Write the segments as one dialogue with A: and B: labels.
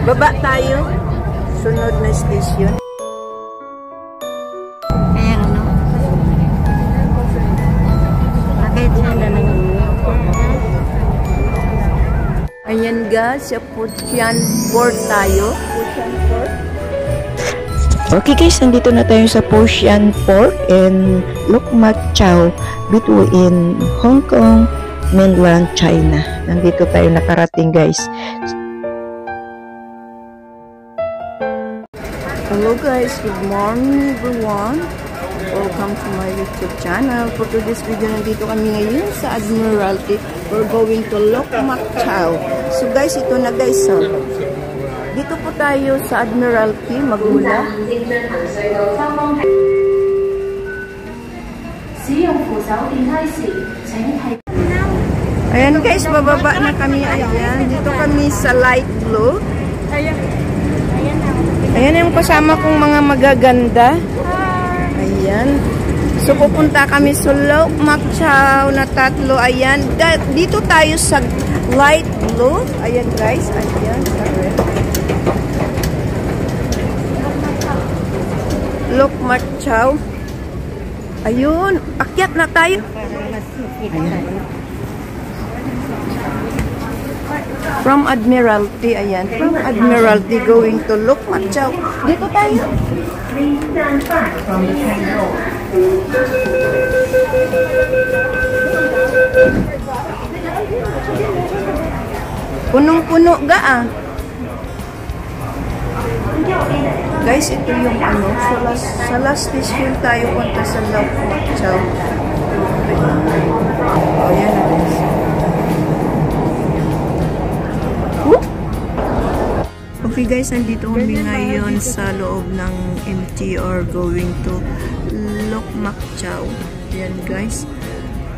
A: Baba tayo. Sunod na station.
B: Ayan, ano? Bakit sila lang?
A: Ayan guys, sa Puchian Port tayo. Puchian Port.
C: Okay guys, nandito na tayo sa Puchian Port in Luk Mak Chau between Hong Kong, mainland China. Nandito tayo nakarating guys.
A: Hello guys, good morning everyone. Welcome to my YouTube channel. For today's video, nandito kami ngayon sa Admiralty. We're going to Luk Mak Chau. So guys, ito na guys. So, dito po tayo sa Admiralty, magmula. Ayan guys, bababa na kami. Ayan, dito kami sa light blue. Ayan yung kasama kong mga magaganda. Ayan. So, pupunta kami sa Luk Mak Chau na tatlo. Ayan. Dito tayo sa light blue. Ayan guys. Ayan. Luk Mak Chau. Ayun. Akyat na tayo. Ayan. From Admiralty, ayan. From Admiralty going to Luk Mak Chau. Dito tayo. Punong-puno ga ah. Guys, ito yung ano. Sa last station tayo punta sa Luk Mak Chau. Oh, yan na guys. Okay guys, nandito kami ngayon sa loob ng MTR going to Luk Mak Chau. Yan guys.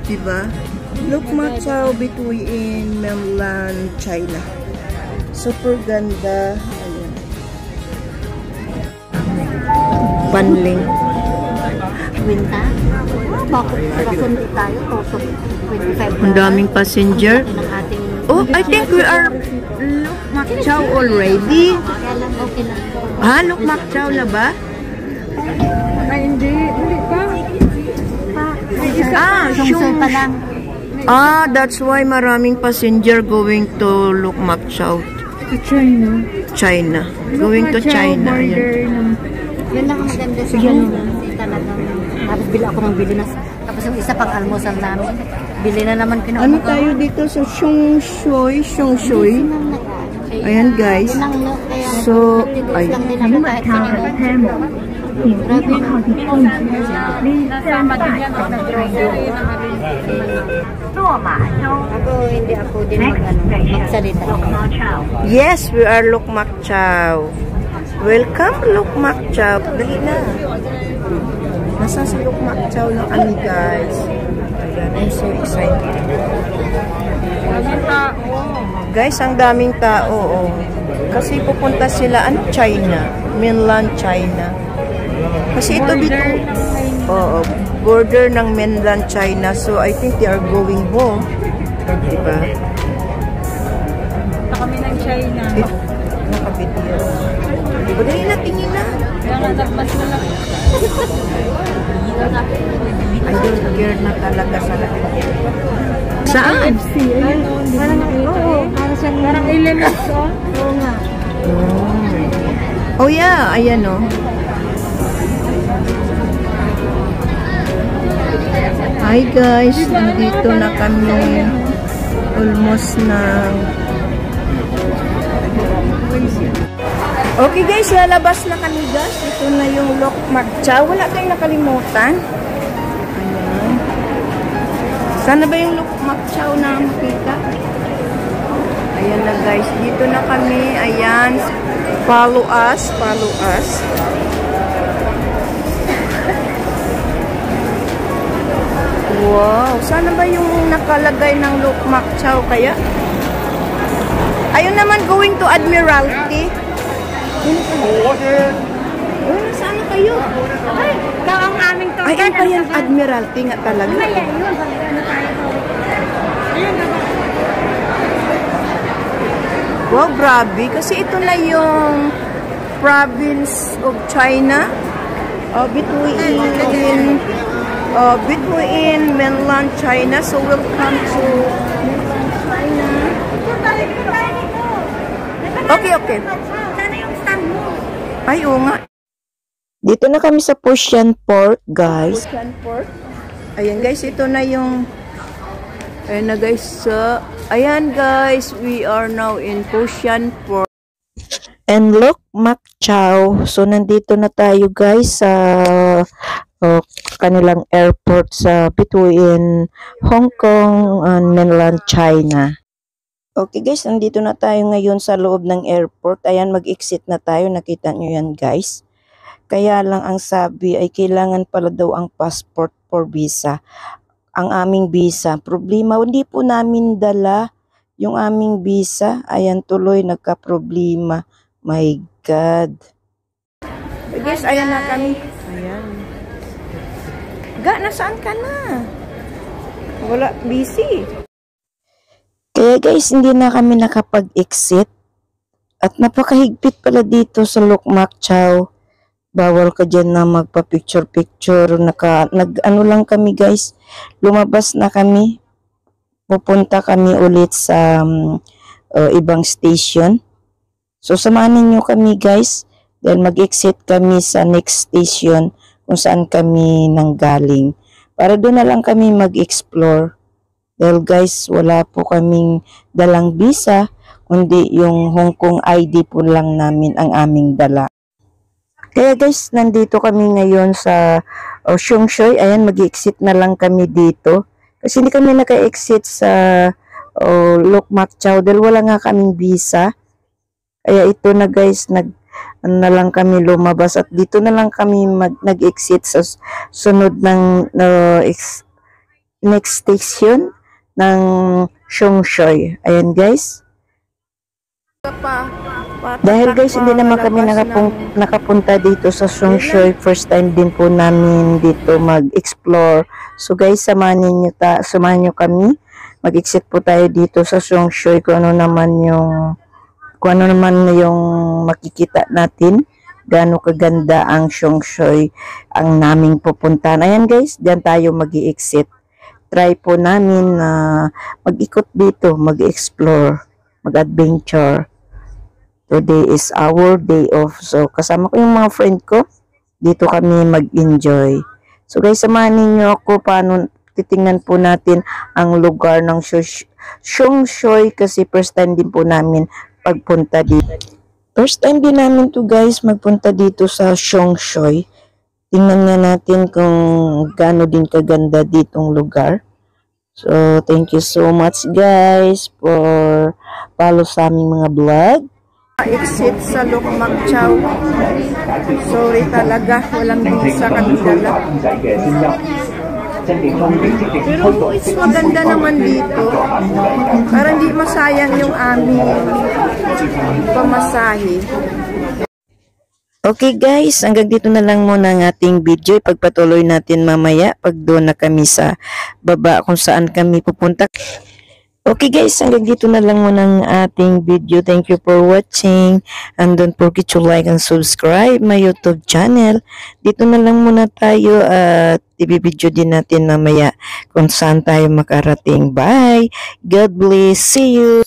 A: Diba? Luk Mak Chau between mainland China. Super ganda. Ayan. Banling.
B: Winta? Bakit tayo? 25.
A: Ang daming passenger. Oh, I think we are Luk Mak Chau already.
B: Okay lang.
A: Ha? Luk Mak Chau na ba?
D: Ay, hindi. Hindi pa.
B: Sungsol pa lang.
A: That's why maraming passenger going to Luk Mak Chau.
D: China.
A: China. Going to China. Ayan.
B: Yun lang ang maganda sa hindi talagang. Tapos bili ako ng bili na. Tapos yung isa pang almusal namin. Bili na naman kinuha.
A: Ano tayo dito sa Xiong Shui? Ayan guys. So, ay.
B: Ako, hindi ako din magsalita.
A: Yes, we are Luk Mak Chau. Welcome Luk Mak Chau. Dali na. Nasa sa Luk Mak Chau na kami guys. Ayan, I'm so excited. Guys, ang daming tao. Oh. Kasi pupunta sila, China. Mainland China. Kasi ito dito, border ng mainland China. So, I think they are going home. Diba?
D: Punta kami ng China.
A: Nakabitiyo. Diba? Dali na, tingin na.
D: Kaya nga, dapat na lang.
A: I don't care na talaga sa lahat. Saan?
D: Parang elements, oh.
B: Oo nga.
A: Oh yeah, ayan oh. Hi guys, nandito na kami. Almost na. Okay guys, lalabas na kami guys. Ito na yung Luk Mak Chau. Wala tayong nakalimutan. Ayan. Sana ba yung Luk Mak Chau na makita? Ayan na guys. Dito na kami. Ayan. Follow us. Follow us. Wow. Sana ba yung nakalagay ng Luk Mak Chau kaya? Ayun naman going to Admiralty. Saan na kayo?
D: Ay, ikaw ang aming tour.
A: Ay, ano pa yan? Admiralty nga talaga.
D: Ayan, yun. Ayan,
A: Wow, grabe. Kasi ito na yung province of China. Between mainland China. So, welcome to mainland China. Okay, okay.
B: Sana yung stand mo.
A: Ay, oo nga.
C: Dito na kami sa Puxian Port, guys.
A: Puxian Port. Ayan, guys. Ito na yung... Ayan na, guys. Ayan, guys. We are now in Puxian Port.
C: And look, Macchao. So, nandito na tayo, guys, sa kanilang airport sa between Hong Kong and mainland China. Okay, guys. Nandito na tayo ngayon sa loob ng airport. Ayan, mag-exit na tayo. Nakita nyo yan, guys. Kaya lang ang sabi ay kailangan pala daw ang passport for visa. Ang aming visa. Problema, hindi po namin dala yung aming visa. Ayan, tuloy nagka-problema. My God.
A: Guys, ayan na kami. Ayan. Nasaan ka na? Wala, busy.
C: Kaya guys, hindi na kami nakapag-exit. At napakahigpit pala dito sa Luk Mak Chau. Bawal ka dyan na magpa-picture-picture. Nag-ano lang kami guys. Lumabas na kami. Pupunta kami ulit sa ibang station. So, samahan ninyo kami guys. Dahil mag-exit kami sa next station kung saan kami nanggaling. Para doon na lang kami mag-explore. Dahil guys, wala po kaming dalang visa, kundi yung Hong Kong ID po lang namin ang aming dala. Kaya guys, nandito kami ngayon sa Shungshui. Ayan, mag-exit na lang kami dito. Kasi hindi kami naka-exit sa Luk Mak Chau dahil wala nga kaming visa. Kaya ito na guys, na lang kami lumabas at dito na lang kami nag-exit sa sunod ng next station ng Shungshui. Ayan guys. Dahil guys, hindi naman kami nakapunta dito sa Shungshui. First time din po namin dito mag-explore. So guys, samahan nyo kami. Mag-exit po tayo dito sa Shungshui kung ano naman yung makikita natin. Gaano kaganda ang Shungshui ang naming pupuntahan. Ayan guys, diyan tayo mag-i-exit. Try po namin na mag-ikot dito, mag-explore, mag-adventure. Today is our day off. So, kasama ko yung mga friend ko. Dito kami mag-enjoy. So, guys, samahan ninyo ako paano titingnan po natin ang lugar ng Shungshui kasi first time din po namin pagpunta dito. First time din namin to guys magpunta dito sa Shungshui. Tingnan nga natin kung gaano din kaganda ditong lugar. So, thank you so much guys for follow sa aming mga vlog.
A: Exit sa Luk Mak Chau. Sorry talaga, walang visa kami dala. Pero it's maganda naman dito. Para hindi masayang yung aming pamasahe.
C: Okay guys, hanggang dito na lang muna ang ating video. Ipagpatuloy natin mamaya pag doon na kami sa baba kung saan kami pupunta. Okay guys, hanggang dito na lang muna ang ating video. Thank you for watching. And don't forget to like and subscribe my YouTube channel. Dito na lang muna tayo at i-video din natin mamaya kung saan tayo makarating. Bye! God bless! See you!